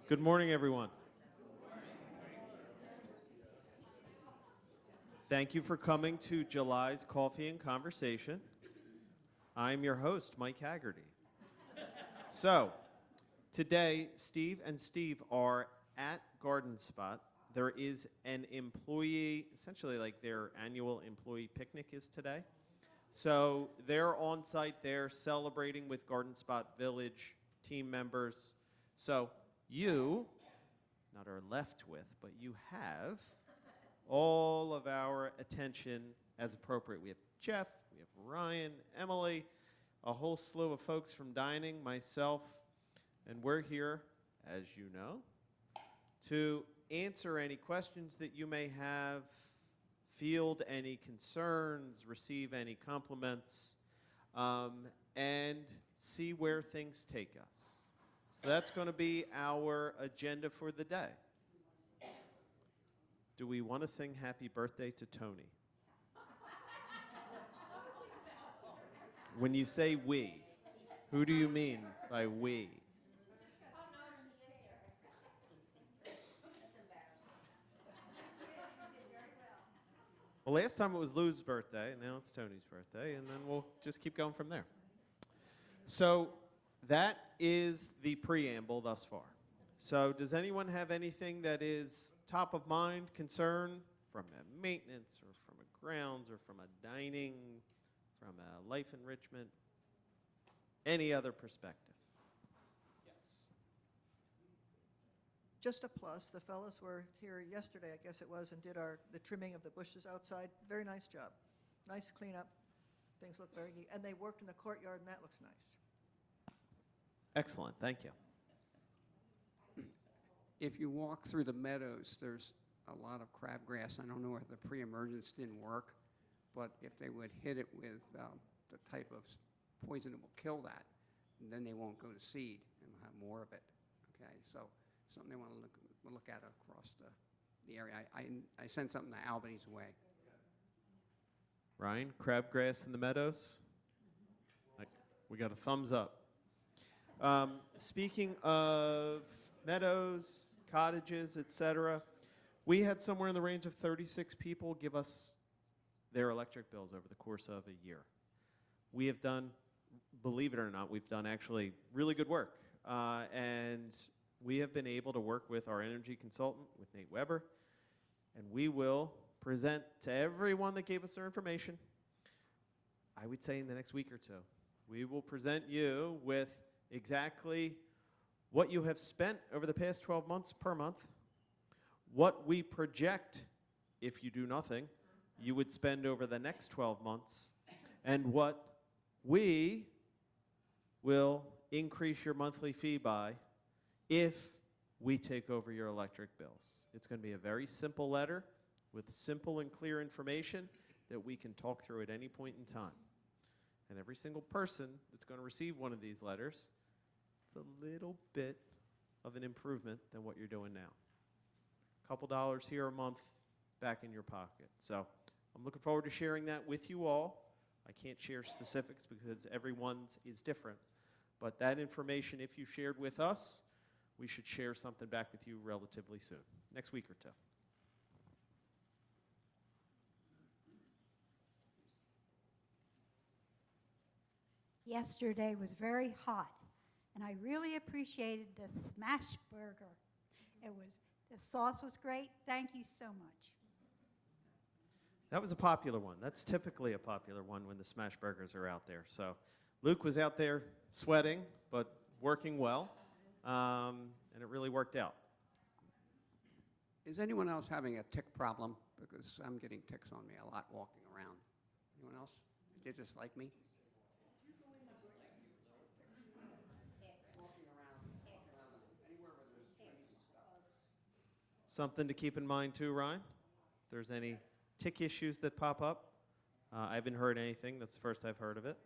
Good morning, everyone. Thank you for coming to July's Coffee and Conversation. I'm your host, Mike Haggerty. So, today, Steve and Steve are at Garden Spot. There is an employee, essentially like their annual employee picnic is today. So, they're on site there celebrating with Garden Spot Village team members. So, you, not are left with, but you have all of our attention as appropriate. We have Jeff, we have Ryan, Emily, a whole slew of folks from dining, myself, and we're here, as you know, to answer any questions that you may have, field any concerns, receive any compliments, and see where things take us. So that's going to be our agenda for the day. Do we want to sing happy birthday to Tony? When you say we, who do you mean by we? Well, last time it was Lou's birthday, and now it's Tony's birthday, and then we'll just keep going from there. So that is the preamble thus far. So does anyone have anything that is top of mind, concern from a maintenance or from a grounds or from a dining, from a life enrichment, any other perspective? Yes. Just a plus, the fellows were here yesterday, I guess it was, and did the trimming of the bushes outside. Very nice job. Nice cleanup. Things look very neat. And they worked in the courtyard, and that looks nice. Excellent, thank you. If you walk through the meadows, there's a lot of crabgrass. I don't know if the pre-emergence didn't work, but if they would hit it with the type of poison that will kill that, then they won't go to seed and we'll have more of it. Okay, so something they want to look at across the area. I sent something to Albany's way. Ryan, crabgrass in the meadows? We got a thumbs up. Speaking of meadows, cottages, etc., we had somewhere in the range of 36 people give us their electric bills over the course of a year. We have done, believe it or not, we've done actually really good work. And we have been able to work with our energy consultant, with Nate Weber, and we will present to everyone that gave us their information, I would say in the next week or two. We will present you with exactly what you have spent over the past 12 months per month, what we project, if you do nothing, you would spend over the next 12 months, and what we will increase your monthly fee by if we take over your electric bills. It's going to be a very simple letter with simple and clear information that we can talk through at any point in time. And every single person that's going to receive one of these letters, it's a little bit of an improvement than what you're doing now. A couple dollars here a month back in your pocket. So I'm looking forward to sharing that with you all. I can't share specifics because everyone's is different. But that information, if you shared with us, we should share something back with you relatively soon, next week or two. Yesterday was very hot, and I really appreciated the smash burger. The sauce was great. Thank you so much. That was a popular one. That's typically a popular one when the smash burgers are out there. So Luke was out there sweating, but working well, and it really worked out. Is anyone else having a tick problem? Because I'm getting ticks on me a lot walking around. Anyone else? They're just like me? Something to keep in mind too, Ryan, if there's any tick issues that pop up. I haven't heard anything. That's the first I've heard of it.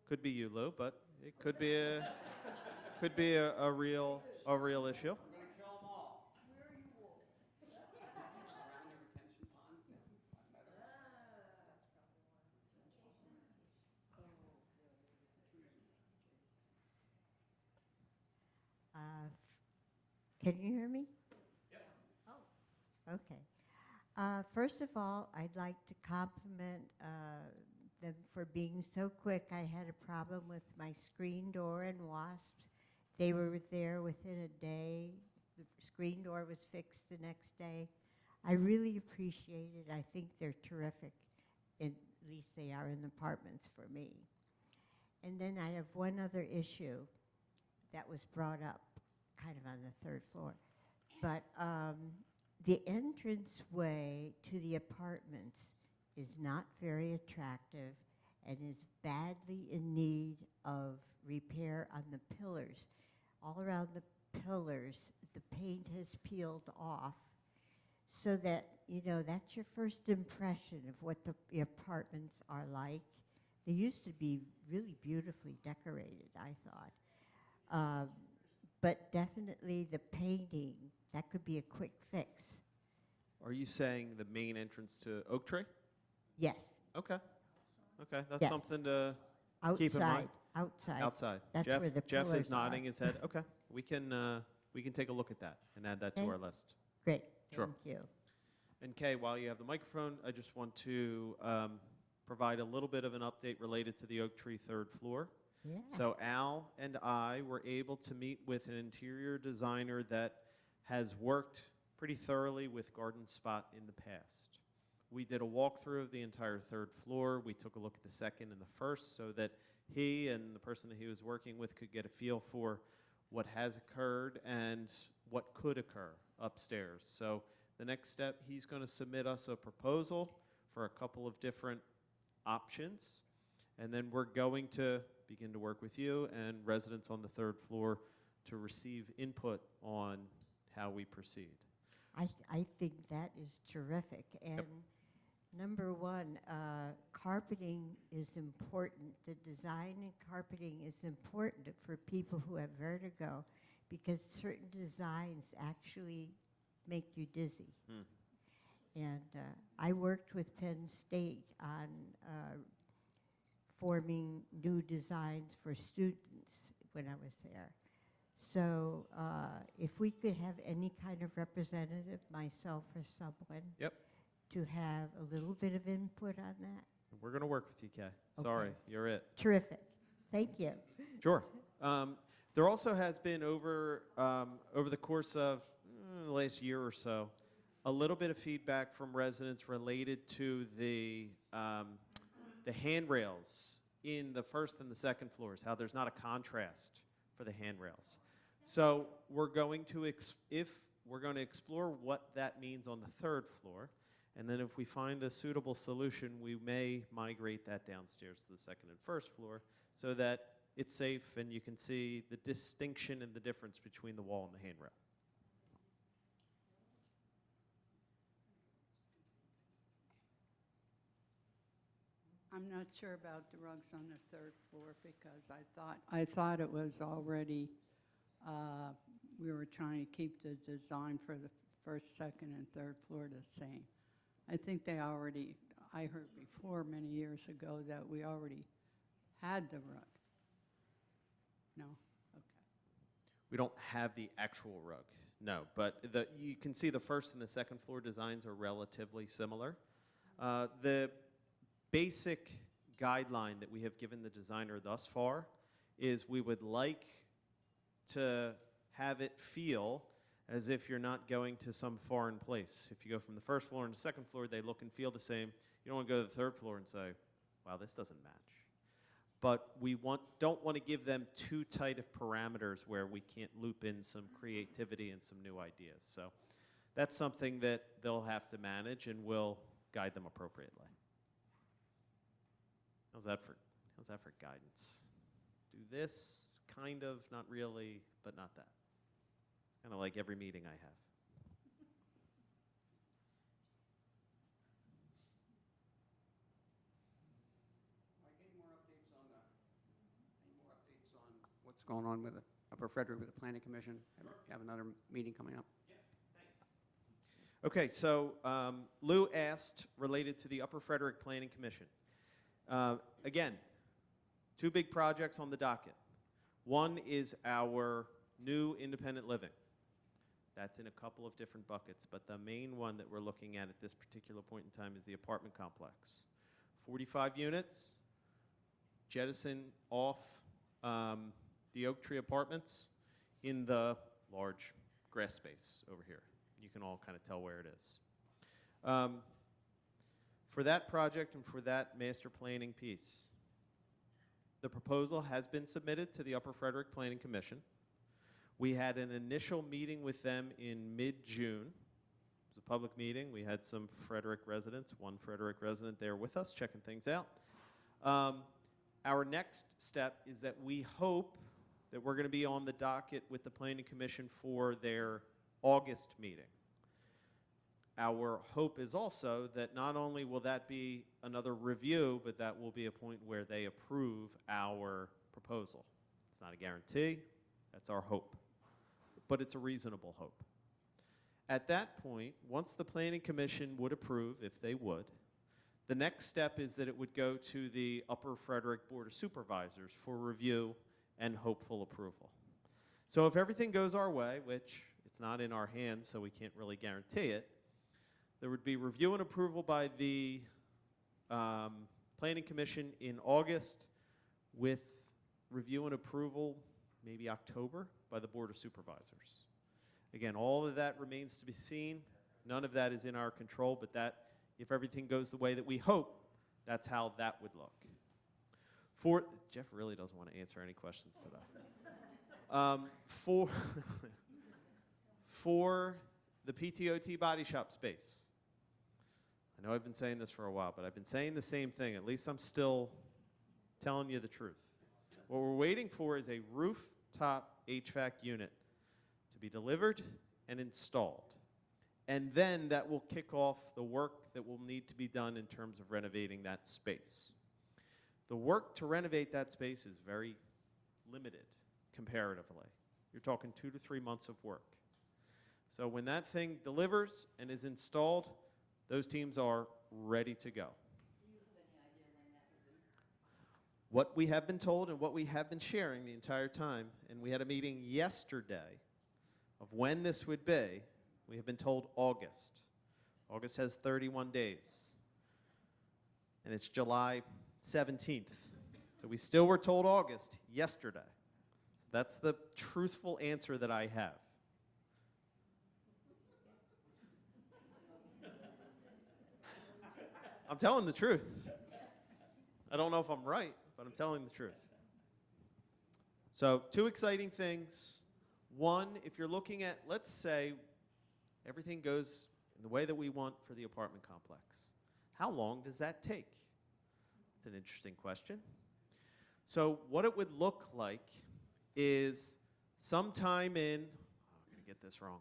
Could be you, Lou, but it could be a real issue. I'm going to kill them all. Where are you walking? Around the retention pond. Can you hear me? Oh, okay. First of all, I'd like to compliment them for being so quick. I had a problem with my screen door and wasps. They were there within a day. The screen door was fixed the next day. I really appreciate it. I think they're terrific. At least they are in apartments for me. And then I have one other issue that was brought up kind of on the third floor. But the entranceway to the apartments is not very attractive and is badly in need of repair on the pillars. All around the pillars, the paint has peeled off, so that, you know, that's your first impression of what the apartments are like. They used to be really beautifully decorated, I thought. But definitely the painting, that could be a quick fix. Are you saying the main entrance to Oak Tree? Yes, Okay. Okay, that's Yes. something to outside, Keep in mind. outside. outside. That's Jeff, where the Jeff pillars is nodding are. his head. Okay, we can take a look at that and add that to Okay. our list. Great, Sure. thank you. And Kay, while you have the microphone, I just want to provide a little bit of an update related to the Oak Tree third floor. Yeah. So Al and I were able to meet with an interior designer that has worked pretty thoroughly with Garden Spot in the past. We did a walkthrough of the entire third floor. We took a look at the second and the first so that he and the person that he was working with could get a feel for what has occurred and what could occur upstairs. So the next step, he's going to submit us a proposal for a couple of different options. And then we're going to begin to work with you and residents on the third floor to receive input on how we proceed. I think that is terrific. And number one, carpeting is important. The design and carpeting is important for people who have vertigo, because certain designs actually make you dizzy. And I worked with Penn State on forming new designs for students when I was there. So if we could have any kind of representative, myself or someone, Yep. to have a little bit of input on that. We're going to work with you, Kay. Sorry, Okay. you're it. Terrific. Thank you. Sure. There also has been over the course of the last year or so, a little bit of feedback from residents related to the handrails in the first and the second floors, how there's not a contrast for the handrails. So we're going to explore what that means on the third floor, and then if we find a suitable solution, we may migrate that downstairs to the second and first floor so that it's safe and you can see the distinction and the difference between the wall and the handrail. I'm not sure about the rugs on the third floor because I thought it was already, we were trying to keep the design for the first, second, and third floor the same. I think they already, I heard before many years ago that we already had the rug. No? Okay. We don't have the actual rug, no, but you can see the first and the second floor designs are relatively similar. The basic guideline that we have given the designer thus far is we would like to have it feel as if you're not going to some foreign place. If you go from the first floor and the second floor, they look and feel the same. You don't want to go to the third floor and say, wow, this doesn't match. But we don't want to give them too tight of parameters where we can't loop in some creativity and some new ideas. So that's something that they'll have to manage, and we'll guide them appropriately. How's that for guidance? Do this, kind of, not really, but not that. It's kind of like every meeting I have. Any more updates on what's going on with the Upper Frederick with the Planning Commission? Have another meeting coming up? Okay, so Lou asked related to the Upper Frederick Planning Commission. Again, two big projects on the docket. One is our new independent living. That's in a couple of different buckets, but the main one that we're looking at this particular point in time is the apartment complex. 45 units, jettison off the Oak Tree Apartments in the large grass space over here. You can all kind of tell where it is. For that project and for that master planning piece, the proposal has been submitted to the Upper Frederick Planning Commission. We had an initial meeting with them in mid-June. It was a public meeting. We had some Frederick residents, one Frederick resident there with us, checking things out. Our next step is that we hope that we're going to be on the docket with the Planning Commission for their August meeting. Our hope is also that not only will that be another review, but that will be a point where they approve our proposal. It's not a guarantee. That's our hope. But it's a reasonable hope. At that point, once the Planning Commission would approve, if they would, the next step is that it would go to the Upper Frederick Board of Supervisors for review and hopeful approval. So if everything goes our way, which it's not in our hands, so we can't really guarantee it, there would be review and approval by the Planning Commission in August, with review and approval maybe October by the Board of Supervisors. Again, all of that remains to be seen. None of that is in our control, but that, if everything goes the way that we hope, that's how that would look. Jeff really doesn't want to answer any questions today. For the PTOT body shop space, I know I've been saying this for a while, but I've been saying the same thing. At least I'm still telling you the truth. What we're waiting for is a rooftop HVAC unit to be delivered and installed. And then that will kick off the work that will need to be done in terms of renovating that space. The work to renovate that space is very limited comparatively. You're talking 2 to 3 months of work. So when that thing delivers and is installed, those teams are ready to go. What we have been told and what we have been sharing the entire time, and we had a meeting yesterday of when this would be, we have been told August. August has 31 days. And it's July 17th. So we still were told August yesterday. So that's the truthful answer that I have. I'm telling the truth. I don't know if I'm right, but I'm telling the truth. So 2 exciting things. One, if you're looking at, let's say, everything goes in the way that we want for the apartment complex, how long does that take? It's an interesting question. So what it would look like is sometime in, I'm going to get this wrong,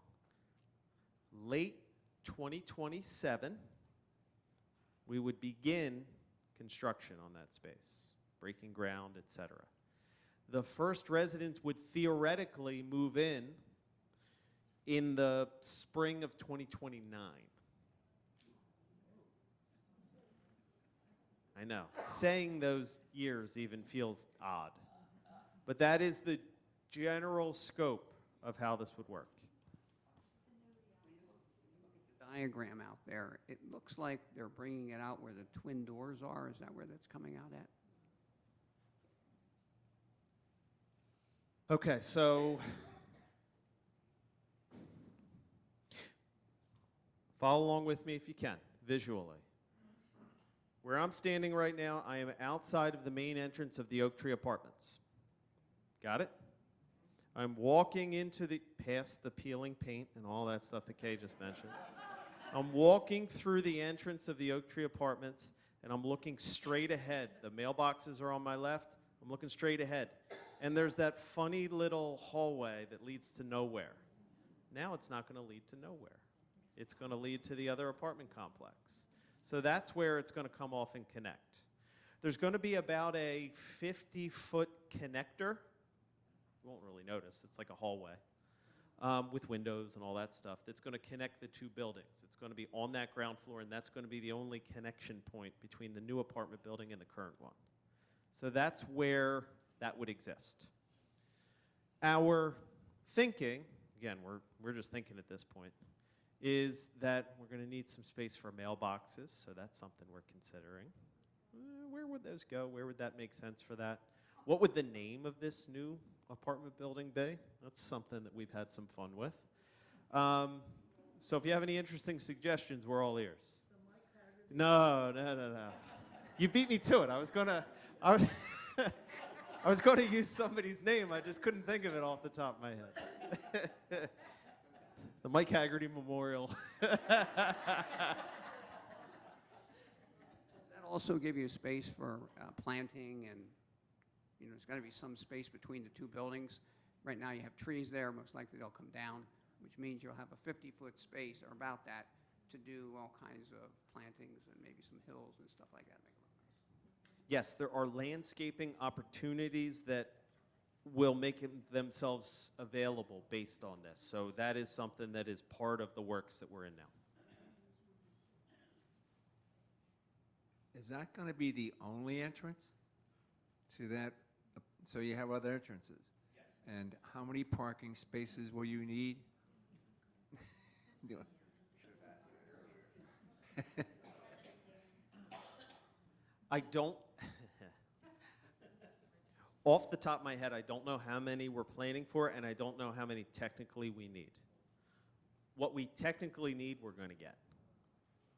late 2027, we would begin construction on that space, breaking ground, etc. The first residents would theoretically move in the spring of 2029. I know, saying those years even feels odd. But that is the general scope of how this would work. Diagram out there, it looks like they're bringing it out where the twin doors are. Is that where that's coming out at? Okay, so follow along with me if you can, visually. Where I'm standing right now, I am outside of the main entrance of the Oak Tree Apartments. Got it? I'm walking past the peeling paint and all that stuff that Kay just mentioned. I'm walking through the entrance of the Oak Tree Apartments, and I'm looking straight ahead. The mailboxes are on my left. I'm looking straight ahead. And there's that funny little hallway that leads to nowhere. Now it's not going to lead to nowhere. It's going to lead to the other apartment complex. So that's where it's going to come off and connect. There's going to be about a 50-foot connector. You won't really notice. It's like a hallway with windows and all that stuff that's going to connect the 2 buildings. It's going to be on that ground floor, and that's going to be the only connection point between the new apartment building and the current one. So that's where that would exist. Our thinking, again, we're just thinking at this point, is that we're going to need some space for mailboxes, so that's something we're considering. Where would those go? Where would that make sense for that? What would the name of this new apartment building be? That's something that we've had some fun with. So if you have any interesting suggestions, we're all ears. No. You beat me to it. I was I was gonna use somebody's name. I just couldn't think of it off the top of my head. The Mike Haggerty Memorial. That'll also give you space for planting and, there's got to be some space between the two buildings. Right now you have trees there, most likely they'll come down, which means you'll have a 50-foot space or about that to do all kinds of plantings and maybe some hills and stuff like that. Yes, there are landscaping opportunities that will make themselves available based on this. So that is something that is part of the works that we're in now. Is that going to be the only entrance to that? So you have other entrances? Yes. And how many parking spaces will you need? I don't, off the top of my head, I don't know how many we're planning for, and I don't know how many technically we need. What we technically need, we're going to get,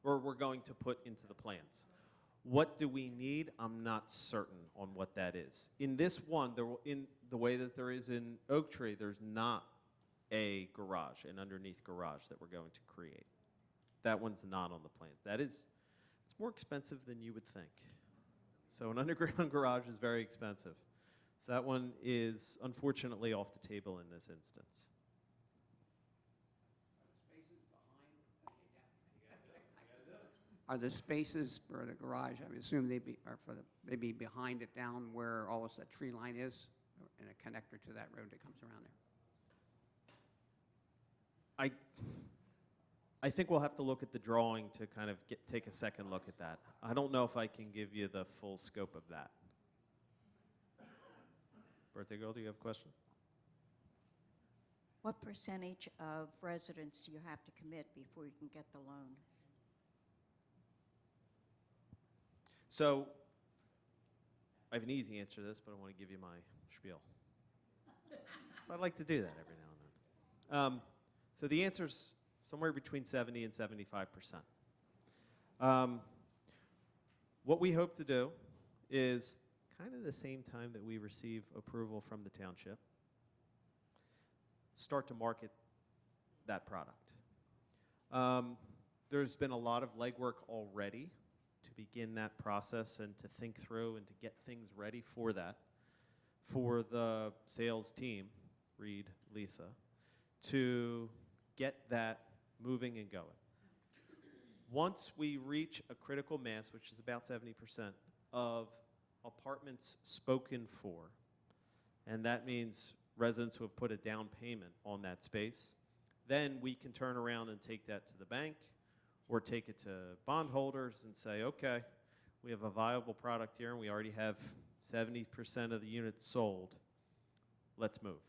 or we're going to put into the plans. What do we need? I'm not certain on what that is. In this one, in the way that there is in Oak Tree, there's not a garage, an underneath garage that we're going to create. That one's not on the plans. It's more expensive than you would think. So an underground garage is very expensive. So that one is unfortunately off the table in this instance. Are the spaces for the garage, I assume they'd be behind it down where almost that tree line is, and a connector to that road that comes around there? I think we'll have to look at the drawing to kind of take a second look at that. I don't know if I can give you the full scope of that. Birthday girl, do you have a question? What percentage of residents do you have to commit before you can get the loan? So I have an easy answer to this, but I want to give you my spiel. So I'd like to do that every now and then. So the answer's somewhere between 70 and 75%. What we hope to do is kind of the same time that we receive approval from the township, start to market that product. There's been a lot of legwork already to begin that process and to think through and to get things ready for that, for the sales team, Reed, Lisa, to get that moving and going. Once we reach a critical mass, which is about 70% of apartments spoken for, and that means residents who have put a down payment on that space, then we can turn around and take that to the bank or take it to bondholders and say, okay, we have a viable product here and we already have 70% of the units sold. Let's move.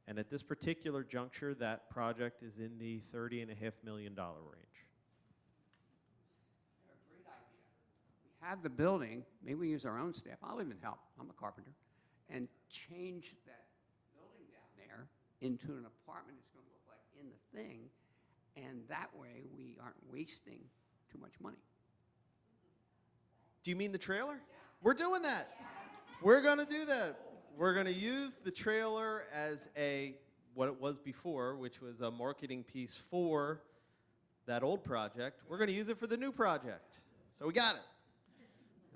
And at this particular juncture, that project is in the $30.5 million range. Great idea. We have the building, maybe we use our own staff, I'll even help, I'm a carpenter, and change that building down there into an apartment that's going to look like in the thing, and that way we aren't wasting too much money. Do you mean the trailer? Yeah. We're doing that. Yeah. We're going to do that. We're going to use the trailer as what it was before, which was a marketing piece for that old project. We're going to use it for the new project. So we got it.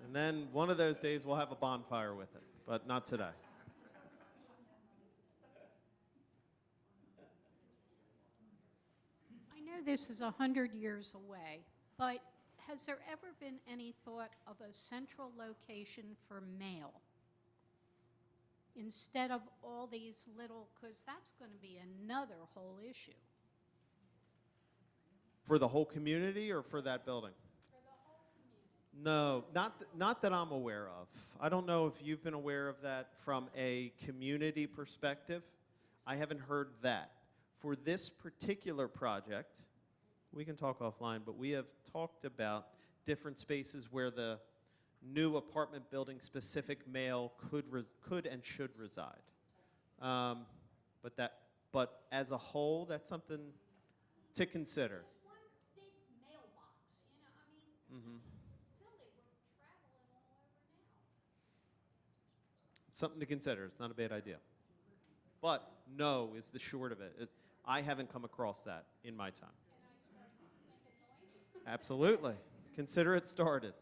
And then one of those days we'll have a bonfire with it, but not today. I know this is 100 years away, but has there ever been any thought of a central location for mail? Instead of all these little, because that's going to be another whole issue. For the whole community or for that building? For the whole community. No, not that I'm aware of. I don't know if you've been aware of that from a community perspective. I haven't heard that. For this particular project, we can talk offline, but we have talked about different spaces where the new apartment building specific male could and should reside. But as a whole, that's something to consider. Just one big mailbox, you know, I mean, Mhm. silly, we're traveling all over now. Something to consider. It's not a bad idea. But no is the short of it. I haven't come across that in my time. Can I start making noise? Absolutely. Consider it started.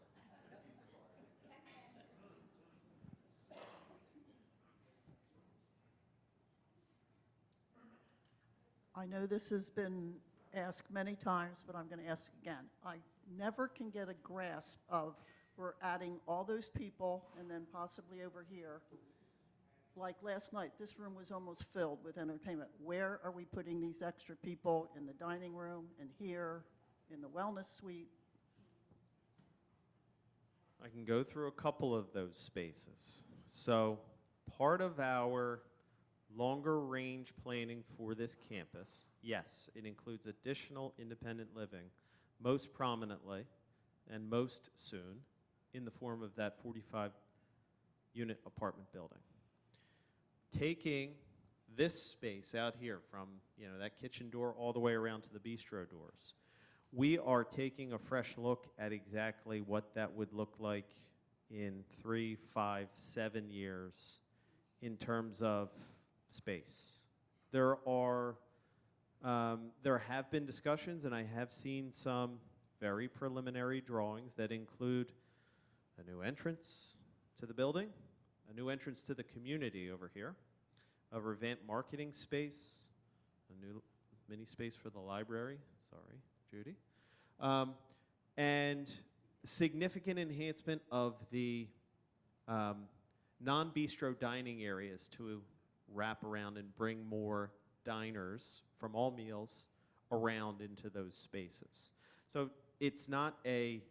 I know this has been asked many times, but I'm going to ask again. I never can get a grasp of, we're adding all those people and then possibly over here. Like last night, this room was almost filled with entertainment. Where are we putting these extra people? In the dining room, in here, in the wellness suite? I can go through a couple of those spaces. So part of our longer range planning for this campus, yes, it includes additional independent living, most prominently and most soon in the form of that 45-unit apartment building. Taking this space out here from that kitchen door all the way around to the bistro doors, we are taking a fresh look at exactly what that would look like in 3, 5, 7 years in terms of space. There have been discussions, and I have seen some very preliminary drawings that include a new entrance to the building, a new entrance to the community over here, a revamped marketing space, a new mini space for the library. Sorry, Judy. And significant enhancement of the non-bistro dining areas to wrap around and bring more diners from all meals around into those spaces. So it's not a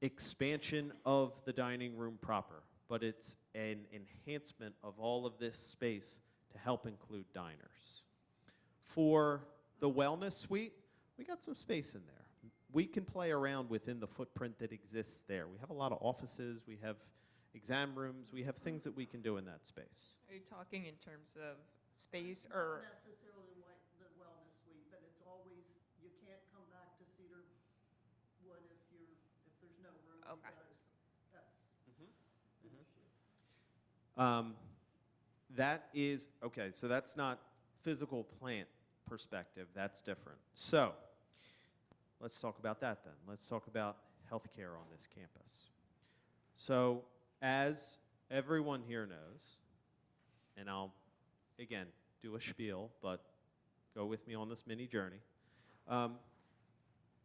expansion of the dining room proper, but it's an enhancement of all of this space to help include diners. For the wellness suite, we got some space in there. We can play around within the footprint that exists there. We have a lot of offices, we have exam rooms, we have things that we can do in that space. Are you talking in terms of space or? Not necessarily the wellness suite, but it's always, you can't come back to Cedarwood if there's no room. Okay. That's an issue. That is, okay, so that's not physical plant perspective, that's different. So, let's talk about that then. Let's talk about healthcare on this campus. So, as everyone here knows, and I'll, again, do a spiel, but go with me on this mini journey.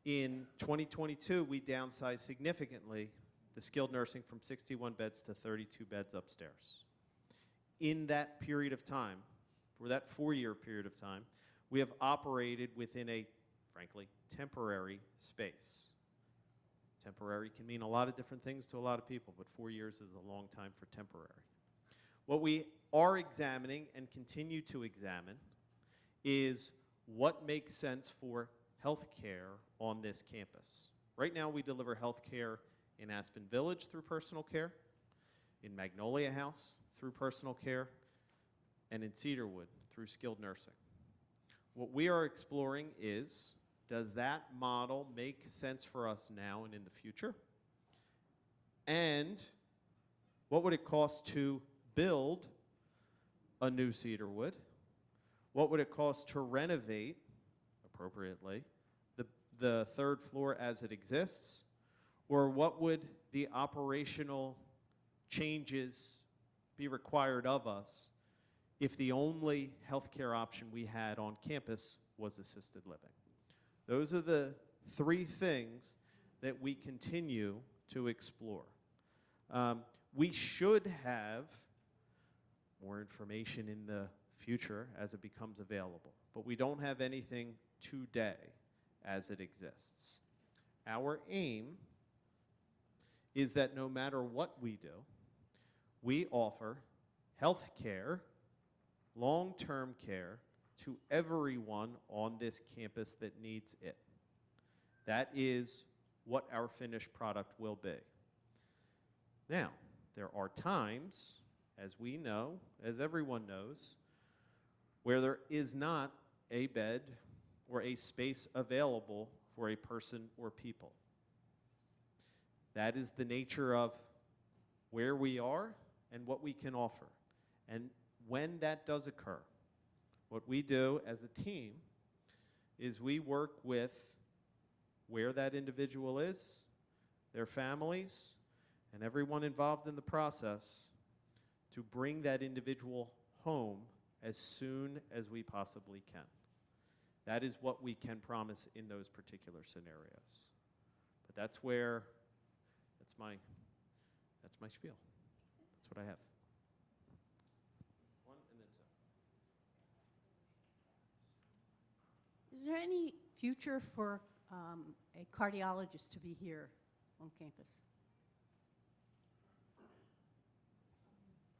In 2022, we downsized significantly the skilled nursing from 61 beds to 32 beds upstairs. In that period of time, for that 4-year period of time, we have operated within a, frankly, temporary space. Temporary can mean a lot of different things to a lot of people, but 4 years is a long time for temporary. What we are examining and continue to examine is what makes sense for healthcare on this campus. Right now, we deliver healthcare in Aspen Village through personal care, in Magnolia House through personal care, and in Cedarwood through skilled nursing. What we are exploring is, does that model make sense for us now and in the future? And what would it cost to build a new Cedarwood? What would it cost to renovate, appropriately, the third floor as it exists? Or what would the operational changes be required of us if the only healthcare option we had on campus was assisted living? Those are the 3 things that we continue to explore. We should have more information in the future as it becomes available, but we don't have anything today as it exists. Our aim is that no matter what we do, we offer health care, long-term care to everyone on this campus that needs it. That is what our finished product will be. Now, there are times, as we know, as everyone knows, where there is not a bed or a space available for a person or people. That is the nature of where we are and what we can offer. And when that does occur, what we do as a team is we work with where that individual is, their families, and everyone involved in the process to bring that individual home as soon as we possibly can. That is what we can promise in those particular scenarios. But that's my spiel. That's what I have. One and then two. Is there any future for a cardiologist to be here on campus?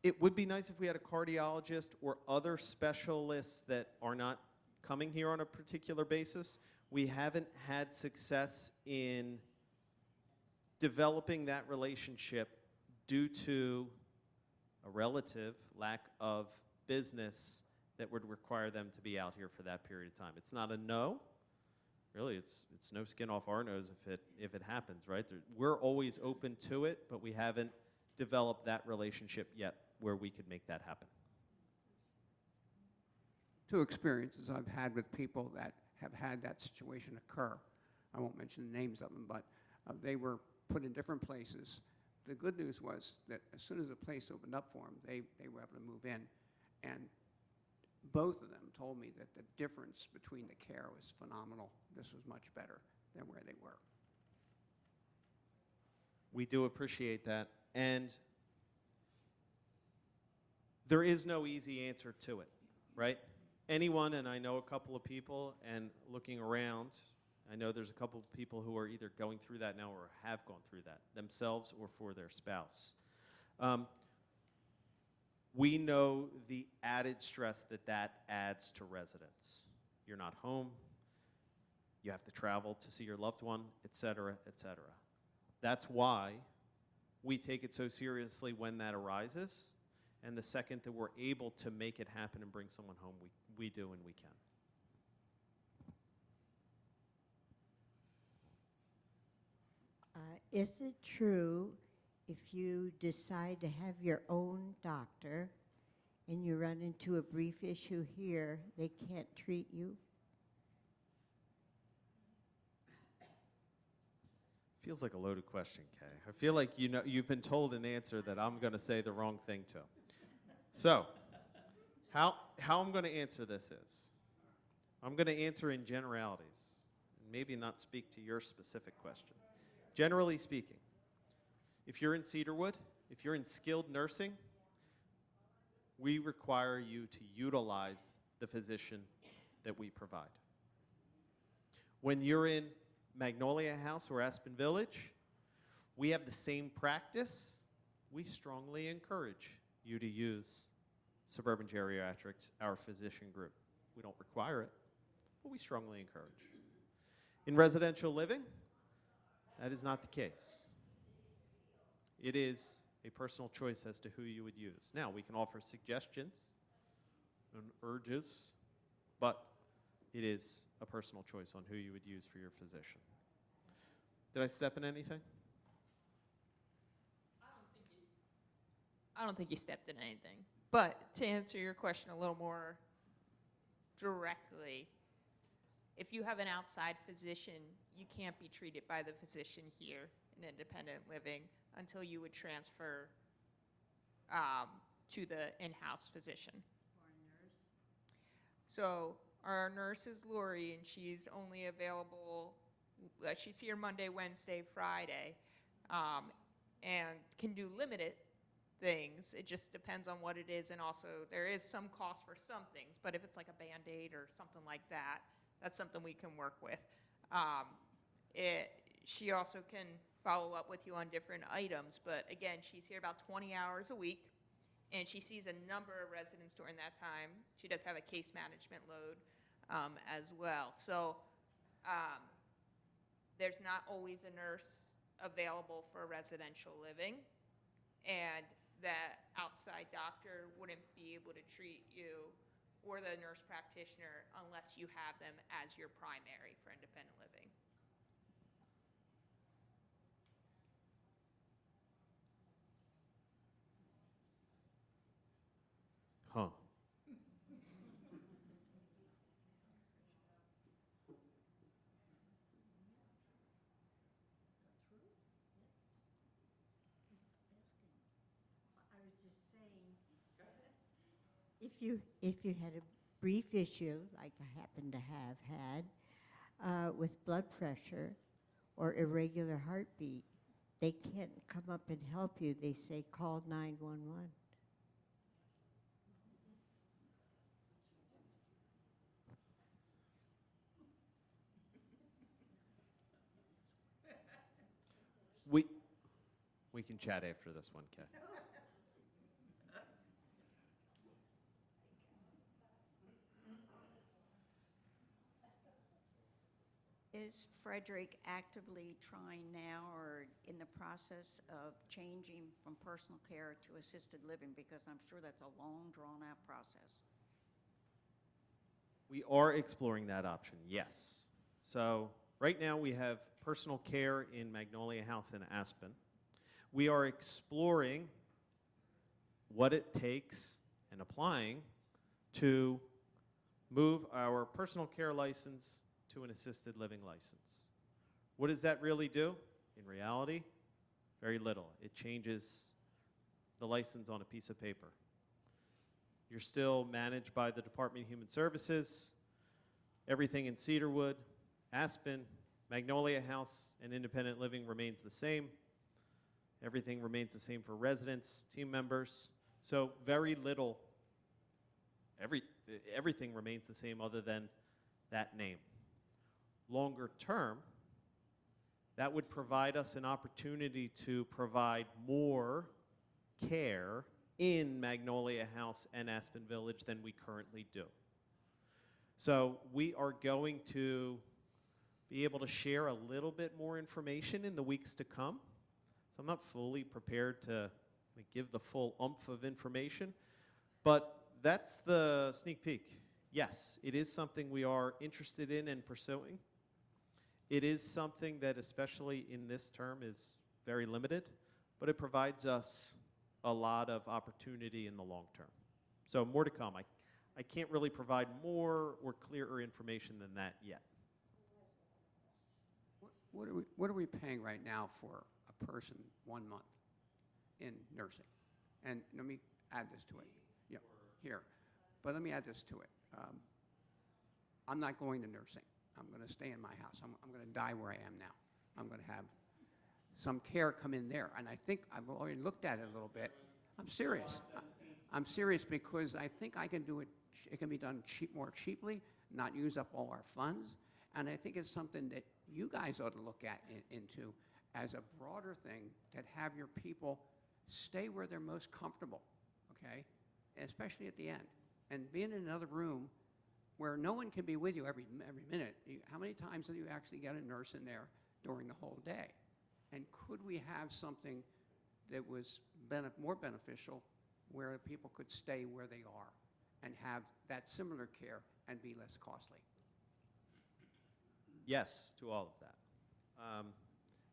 It would be nice if we had a cardiologist or other specialists that are not coming here on a particular basis. We haven't had success in developing that relationship due to a relative lack of business that would require them to be out here for that period of time. It's not a no. Really, it's no skin off our nose if it happens, right? We're always open to it, but we haven't developed that relationship yet where we could make that happen. Two experiences I've had with people that have had that situation occur. I won't mention the names of them, but they were put in different places. The good news was that as soon as the place opened up for them, they were able to move in. And both of them told me that the difference between the care was phenomenal. This was much better than where they were. We do appreciate that. And there is no easy answer to it, right? Anyone, and I know a couple of people, and looking around, I know there's a couple of people who are either going through that now or have gone through that themselves or for their spouse. We know the added stress that adds to residents. You're not home, you have to travel to see your loved one, et cetera, et cetera. That's why we take it so seriously when that arises. And the second that we're able to make it happen and bring someone home, we do and we can. Is it true if you decide to have your own doctor and you run into a brief issue here, they can't treat you? Feels like a loaded question, Kay. I feel like you've been told an answer that I'm going to say the wrong thing to. So, how I'm going to answer this is, I'm going to answer in generalities, and maybe not speak to your specific question. Generally speaking, if you're in Cedarwood, if you're in skilled nursing, we require you to utilize the physician that we provide. When you're in Magnolia House or Aspen Village, we have the same practice. We strongly encourage you to use Suburban Geriatrics, our physician group. We don't require it, but we strongly encourage. In residential living, that is not the case. It is a personal choice as to who you would use. Now, we can offer suggestions and urges, but it is a personal choice on who you would use for your physician. Did I step in anything? I don't think you stepped in anything. But to answer your question a little more directly, if you have an outside physician, you can't be treated by the physician here in independent living until you would transfer to the in-house physician. So our nurse is Lori, and she's only available, she's here Monday, Wednesday, Friday, and can do limited things. It just depends on what it is, and also there is some cost for some things, but if it's like a Band-Aid or something like that, that's something we can work with. She also can follow up with you on different items, but again, she's here about 20 hours a week, and she sees a number of residents during that time. She does have a case management load as well. So there's not always a nurse available for residential living, and that outside doctor wouldn't be able to treat you or the nurse practitioner unless you have them as your primary for independent living. Huh. I was just saying, if you had a brief issue, like I happen to have had, with blood pressure or irregular heartbeat, they can't come up and help you. They say call 911. We can chat after this one, Kay. Is Frederick actively trying now or in the process of changing from personal care to assisted living? Because I'm sure that's a long, drawn-out process. We are exploring that option, yes. So right now we have personal care in Magnolia House in Aspen. We are exploring what it takes and applying to move our personal care license to an assisted living license. What does that really do? In reality, very little. It changes the license on a piece of paper. You're still managed by the Department of Human Services. Everything in Cedarwood, Aspen, Magnolia House, and independent living remains the same. Everything remains the same for residents, team members. So very little, everything remains the same other than that name. Longer term, that would provide us an opportunity to provide more care in Magnolia House and Aspen Village than we currently do. So we are going to be able to share a little bit more information in the weeks to come. So I'm not fully prepared to give the full oomph of information, but that's the sneak peek. Yes, it is something we are interested in and pursuing. It is something that, especially in this term, is very limited, but it provides us a lot of opportunity in the long term. So more to come. I can't really provide more or clearer information than that yet. What are we paying right now for a person 1 month in nursing? And let me add this to it. Yeah, here. But let me add this to it. I'm not going to nursing. I'm going to stay in my house. I'm going to die where I am now. I'm going to have some care come in there. And I think I've already looked at it a little bit. I'm serious. I'm serious because I think I can do it. It can be done more cheaply, not use up all our funds. And I think it's something that you guys ought to look at into as a broader thing, that have your people stay where they're most comfortable, okay? Especially at the end. And being in another room where no one can be with you every minute. How many times do you actually get a nurse in there during the whole day? And could we have something that was more beneficial where people could stay where they are and have that similar care and be less costly? Yes, to all of that.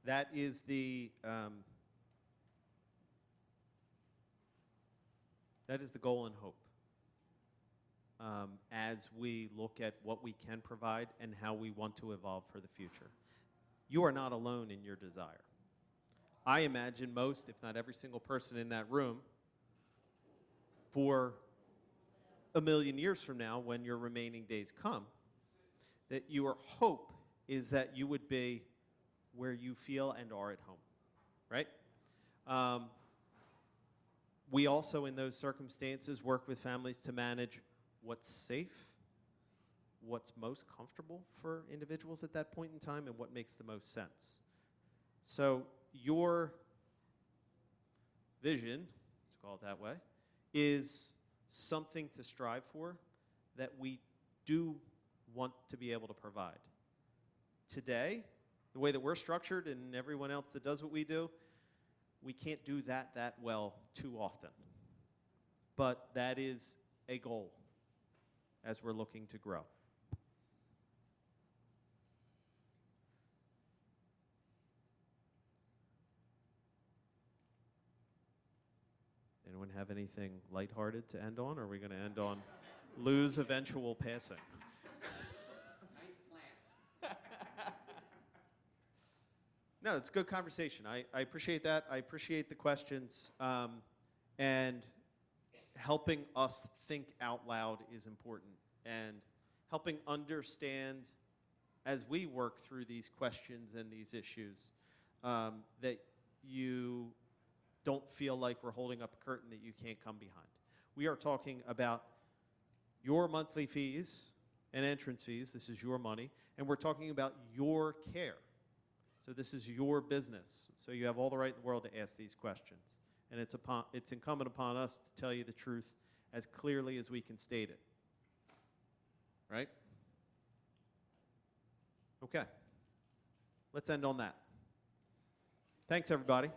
That is the goal and hope as we look at what we can provide and how we want to evolve for the future. You are not alone in your desire. I imagine most, if not every single person in that room, for a million years from now, when your remaining days come, that your hope is that you would be where you feel and are at home, right? We also, in those circumstances, work with families to manage what's safe, what's most comfortable for individuals at that point in time, and what makes the most sense. So your vision, let's call it that way, is something to strive for that we do want to be able to provide. Today, the way that we're structured and everyone else that does what we do, we can't do that well too often. But that is a goal as we're looking to grow. Anyone have anything lighthearted to end on, or are we going to end on Lou's eventual passing? No, it's a good conversation. I appreciate that. I appreciate the questions. And helping us think out loud is important. And helping understand, as we work through these questions and these issues, that you don't feel like we're holding up a curtain that you can't come behind. We are talking about your monthly fees and entrance fees. This is your money. And we're talking about your care. So this is your business. So you have all the right in the world to ask these questions. And it's incumbent upon us to tell you the truth as clearly as we can state it. Right? Okay. Let's end on that. Thanks, everybody.